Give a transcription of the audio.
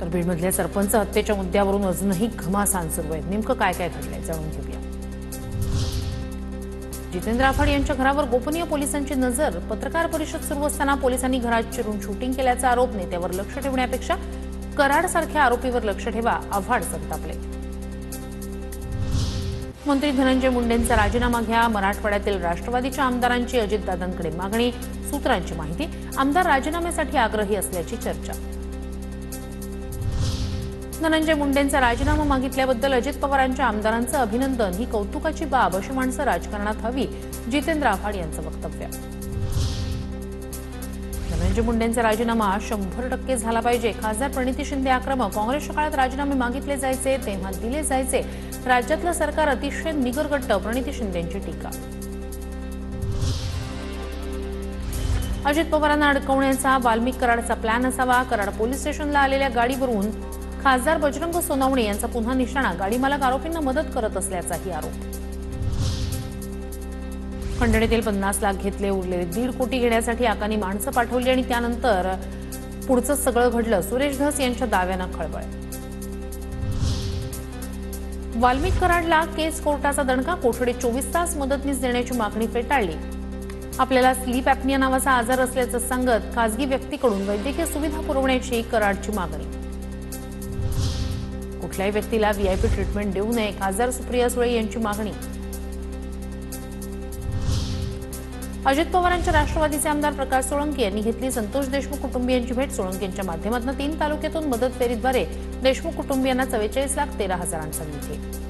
तर बीडमधल्या सरपंच हत्येच्या मुद्द्यावरून अजूनही घमासान सुरू आहे। नेमकं काय काय घडलंय जाणून घेऊया। जितेंद्र आव्हाड यांच्या घरावर गोपनीय पोलिसांची नजर। पत्रकार परिषद सुरू असताना पोलिसांनी घरात शिरून शूटिंग केल्याचा आरोप। नेत्यावर लक्ष ठेवण्यापेक्षा कराडसारख्या आरोपीवर लक्ष ठेवा, आव्हाड संतापले। मंत्री धनंजय मुंडेंचा राजीनामा घ्या। मराठवाड्यातील राष्ट्रवादीच्या आमदारांची अजितदादांकडे मागणी। सूत्रांची माहिती, आमदार राजीनाम्यासाठी आग्रही असल्याची चर्चा। धनंजय मुंडेंचा राजीनामा मागितल्याबद्दल अजित पवारांच्या आमदारांचं अभिनंदन। ही कौतुकाची बाब, अशी माणसं राजकारणात हवी, जितेंद्र आव्हाड यांचं वक्तव्य। धनंजय मुंडेंचा राजीनामा 100% झाला पाहिजे। खासदार प्रणिती शिंदे आक्रमक। काँग्रेसच्या काळात राजीनामे मागितले जायचे तेव्हा दिले जायचे। राज्यातलं सरकार अतिशय निगरगट्ट, प्रणिती शिंदेंची टीका। अजित पवारांना अडकवण्याचा वाल्मिक कराडचा प्लॅन असावा। कराड पोलीस स्टेशनला आलेल्या गाडीवरून खासदार बजरंग सोनवणे यांचा पुन्हा निशाणा। गाडी मालक आरोपींना मदत करत असल्याचाही आरोप। खंडणीतील 50 लाख घेतले, उरलेले 1.5 कोटी घेण्यासाठी आकांनी माणसं पाठवली आणि त्यानंतर पुढचं सगळं घडलं। सुरेश धस यांच्या दाव्यानं खळबळ। वाल्मिक कराडला केस कोर्टाचा दणका। कोठडी 24 तास मदतनीस देण्याची मागणी फेटाळली। आपल्याला स्लीप ॲपनिया नावाचा आजार असल्याचं सांगत खासगी व्यक्तीकडून वैद्यकीय सुविधा पुरवण्याची कराडची मागणी। कुठल्याही व्यक्तीला व्हीआयपी ट्रीटमेंट देऊ नये, खासदार सुप्रिया सुळे यांची मागणी। अजित पवारांच्या राष्ट्रवादीचे आमदार प्रकाश सोळंकी यांनी घेतली संतोष देशमुख कुटुंबियांची भेट। सोळंकींच्या माध्यमातून 3 तालुक्यातून मदत फेरीद्वारे देशमुख कुटुंबियांना 44,13,000 निधी।